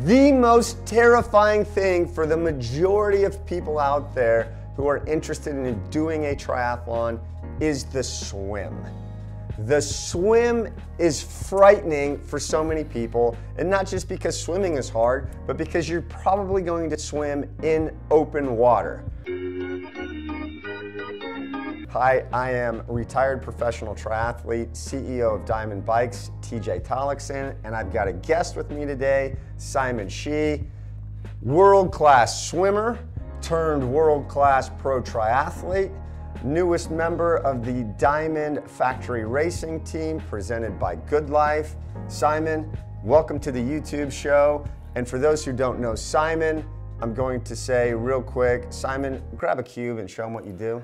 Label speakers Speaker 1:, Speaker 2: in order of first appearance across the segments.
Speaker 1: The most terrifying thing for the majority of people out there who are interested in doing a triathlon is the swim. The swim is frightening for so many people, and not just because swimming is hard, but because you're probably going to swim in open water. Hi, I am retired professional triathlete, CEO of Diamond Bikes, TJ Tollakson, and I've got a guest with me today, Simon Shi, world-class swimmer turned world-class pro triathlete, newest member of the Diamond Factory Racing team presented by Good Life. Simon, welcome to the YouTube show. And for those who don't know Simon, I'm going to say real quick, Simon, grab a cube and show them what you do.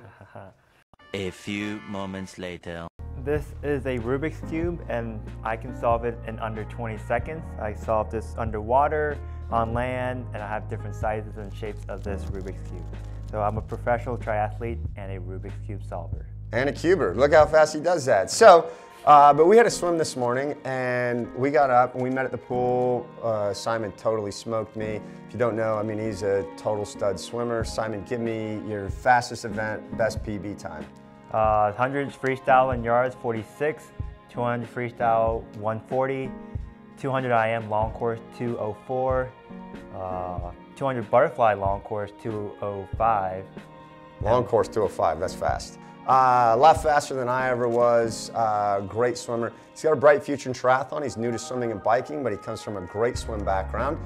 Speaker 2: A few moments later.
Speaker 3: This is a Rubik's Cube and I can solve it in under 20 seconds. I solved this underwater, on land, and I have different sizes and shapes of this Rubik's Cube. So I'm a professional triathlete and a Rubik's Cube solver. And a cuber.
Speaker 1: Look how fast he does that. So, but we had to swim this morning and we got up and we met at the pool. Simon totally smoked me. If you don't know, I mean, he's a total stud swimmer. Simon, give me your fastest event, best PB time.
Speaker 3: 100 freestyle in yards, 46. 200 freestyle, 140. 200 IM long course, 204. 200 butterfly long course, 205.
Speaker 1: Long course, 205, that's fast. A lot faster than I ever was, great swimmer. He's got a bright future in triathlon. He's new to swimming and biking, but he comes from a great swim background.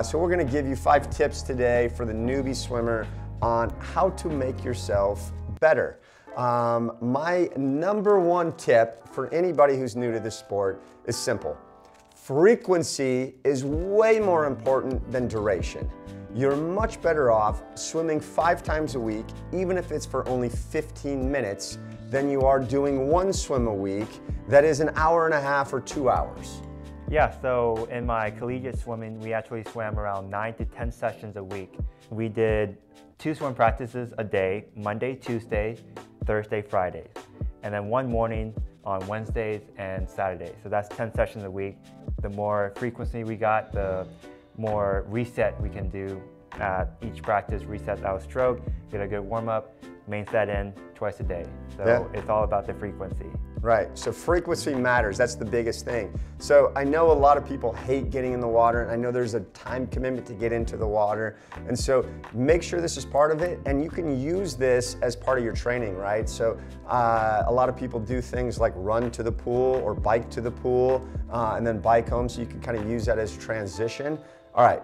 Speaker 1: So we're gonna give you 5 tips today for the newbie swimmer on how to make yourself better. My #1 tip for anybody who's new to this sport is simple. Frequency is way more important than duration. You're much better off swimming 5 times a week, even if it's for only 15 minutes, than you are doing 1 swim a week that is an hour and a half or 2 hours.
Speaker 3: Yeah, so in my collegiate swimming, we actually swam around 9 to 10 sessions a week. We did 2 swim practices a day, Monday, Tuesday, Thursday, Fridays, and then 1 morning on Wednesdays and Saturdays. So that's 10 sessions a week. The more frequency we got, the more reset we can do at each practice. Reset our stroke, get a good warm up, main set in twice a day. So It's all about the frequency.
Speaker 1: Right, so frequency matters, that's the biggest thing. So I know a lot of people hate getting in the water, and I know there's a time commitment to get into the water, and so make sure this is part of it, and you can use this as part of your training, right? So a lot of people do things like run to the pool or bike to the pool, and then bike home, so you can kind of use that as transition. All right.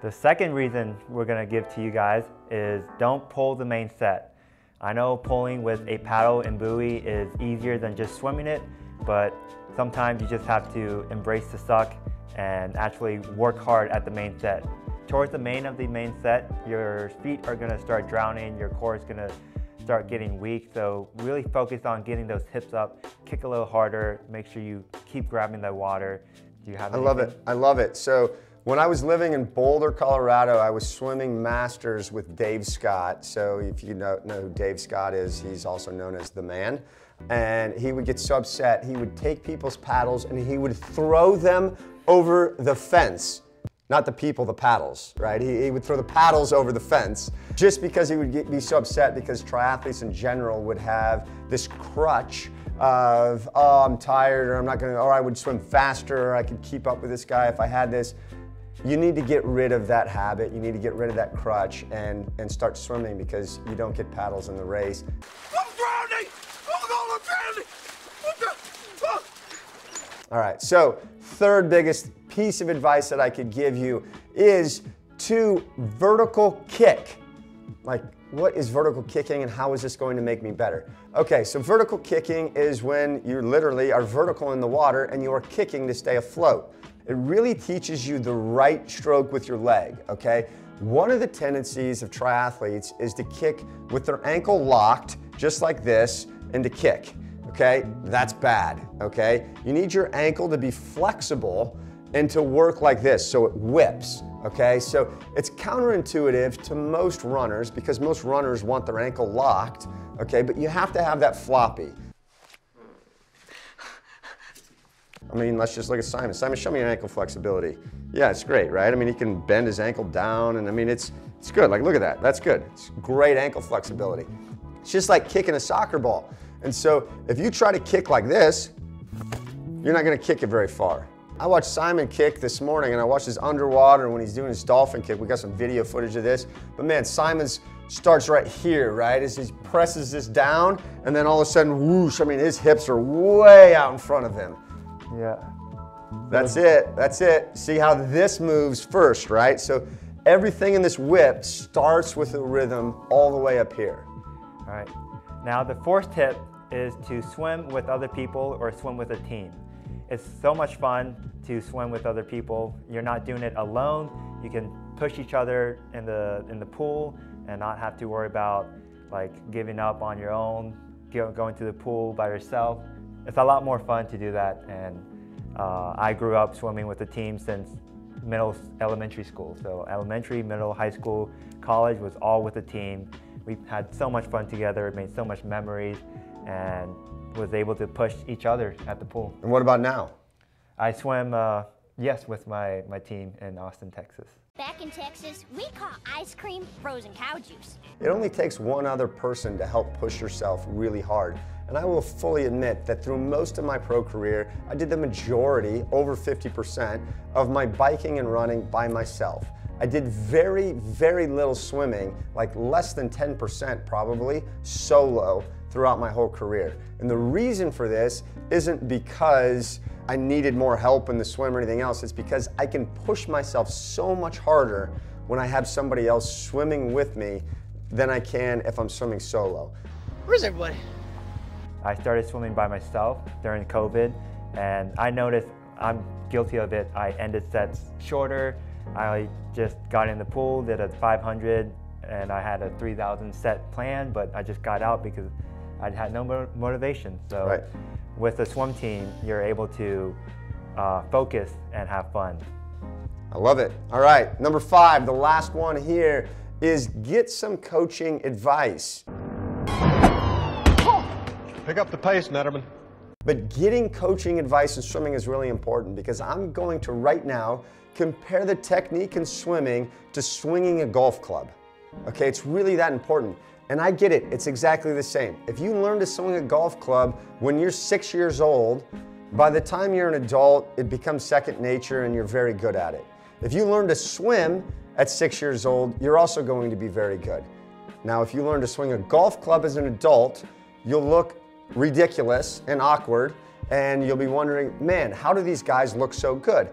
Speaker 3: The second reason we're gonna give to you guys is don't pull the main set. I know pulling with a paddle and buoy is easier than just swimming it, but sometimes you just have to embrace the suck and actually work hard at the main set. Towards the main of the main set, your feet are gonna start drowning, your core is gonna start getting weak, so really focus on getting those hips up, kick a little harder, make sure you keep grabbing the water. Do you have anything?
Speaker 1: I love it, I love it. So when I was living in Boulder, Colorado, I was swimming masters with Dave Scott. So if you know who Dave Scott is, he's also known as the man. And he would get so upset, he would take people's paddles and he would throw them over the fence. Not the people, the paddles, right? He would throw the paddles over the fence just because he would be so upset because triathletes in general would have this crutch of, oh, I'm tired, or I'm not gonna, or I would swim faster, or I could keep up with this guy if I had this. You need to get rid of that habit. You need to get rid of that crutch and start swimming because you don't get paddles in the race.
Speaker 4: I'm drowning! Oh, I'm drowning!
Speaker 1: All right, so third biggest piece of advice that I could give you is to vertical kick. Like, what is vertical kicking and how is this going to make me better? Okay, so vertical kicking is when you literally are vertical in the water and you are kicking to stay afloat. It really teaches you the right stroke with your leg, okay? One of the tendencies of triathletes is to kick with their ankle locked, just like this, and to kick, okay? That's bad, okay? You need your ankle to be flexible and to work like this, so it whips, okay? So it's counterintuitive to most runners because most runners want their ankle locked, okay? But you have to have that floppy. I mean, let's just look at Simon. Simon, show me your ankle flexibility. Yeah, it's great, right? I mean, he can bend his ankle down, and I mean, it's good. Like, look at that. That's good. It's great ankle flexibility. It's just like kicking a soccer ball. And so if you try to kick like this, you're not gonna kick it very far. I watched Simon kick this morning, and I watched his underwater when he's doing his dolphin kick. We got some video footage of this. But man, Simon's starts right here, right? As he presses this down, and then all of a sudden, whoosh, I mean, his hips are way out in front of him.
Speaker 3: Yeah.
Speaker 1: That's it, that's it. See how this moves first, right? So everything in this whip starts with a rhythm all the way up here.
Speaker 3: All right. Now the fourth tip is to swim with other people or swim with a team. It's so much fun to swim with other people. You're not doing it alone. You can push each other in the pool and not have to worry about like giving up on your own, going to the pool by yourself. It's a lot more fun to do that, and I grew up swimming with a team since elementary school. So elementary, middle, high school, college was all with a team. We had so much fun together, made so much memories, and was able to push each other at the pool.
Speaker 1: And what about now?
Speaker 3: I swim, yes, with my team in Austin, Texas.
Speaker 5: Back in Texas, we call ice cream frozen cow juice.
Speaker 1: It only takes one other person to help push yourself really hard. And I will fully admit that through most of my pro career, I did the majority, over 50%, of my biking and running by myself. I did very, very little swimming, like less than 10% probably, solo throughout my whole career. And the reason for this isn't because I needed more help in the swim or anything else. It's because I can push myself so much harder when I have somebody else swimming with me than I can if I'm swimming solo.
Speaker 6: Where's everybody?
Speaker 3: I started swimming by myself during COVID, and I noticed I'm guilty of it. I ended sets shorter. I just got in the pool, did a 500, and I had a 3,000 set plan, but I just got out because I had no motivation. So
Speaker 1: right.
Speaker 3: With a swim team, you're able to focus and have fun.
Speaker 1: I love it. All right, number 5, the last one here is get some coaching advice.
Speaker 7: Pick up the pace, Netterman.
Speaker 1: But getting coaching advice in swimming is really important because I'm going to right now compare the technique in swimming to swinging a golf club. Okay, it's really that important. And I get it, it's exactly the same. If you learn to swing a golf club when you're 6 years old, by the time you're an adult, it becomes second nature and you're very good at it. If you learn to swim at 6 years old, you're also going to be very good. Now, if you learn to swing a golf club as an adult, you'll look ridiculous and awkward, and you'll be wondering, man, how do these guys look so good?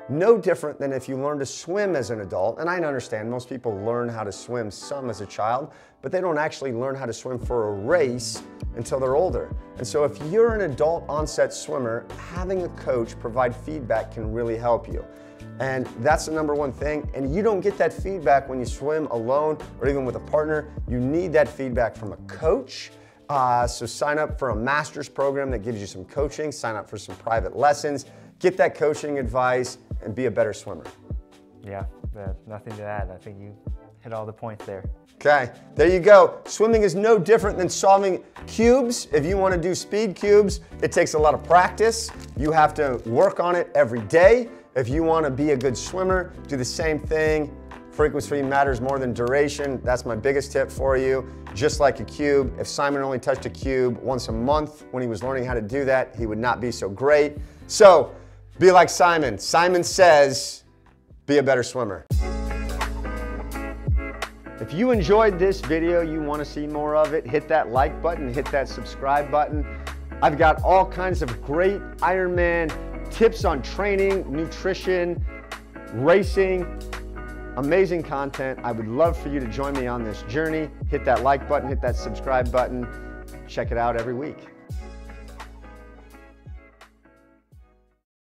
Speaker 1: No different than if you learn to swim as an adult, and I understand most people learn how to swim some as a child, but they don't actually learn how to swim for a race until they're older. And so if you're an adult onset swimmer, having a coach provide feedback can really help you. And that's the number one thing. And you don't get that feedback when you swim alone or even with a partner. You need that feedback from a coach. So sign up for a master's program that gives you some coaching, sign up for some private lessons, get that coaching advice, and be a better swimmer.
Speaker 3: Yeah, nothing to add. I think you hit all the points there.
Speaker 1: Okay, there you go. Swimming is no different than solving cubes. If you want to do speed cubes, it takes a lot of practice. You have to work on it every day. If you want to be a good swimmer, do the same thing. Frequency matters more than duration. That's my biggest tip for you. Just like a cube, if Simon only touched a cube once a month when he was learning how to do that, he would not be so great. So, be like Simon. Simon says, be a better swimmer. If you enjoyed this video, you want to see more of it, hit that like button, hit that subscribe button. I've got all kinds of great Ironman tips on training, nutrition, racing, amazing content. I would love for you to join me on this journey. Hit that like button, hit that subscribe button. Check it out every week.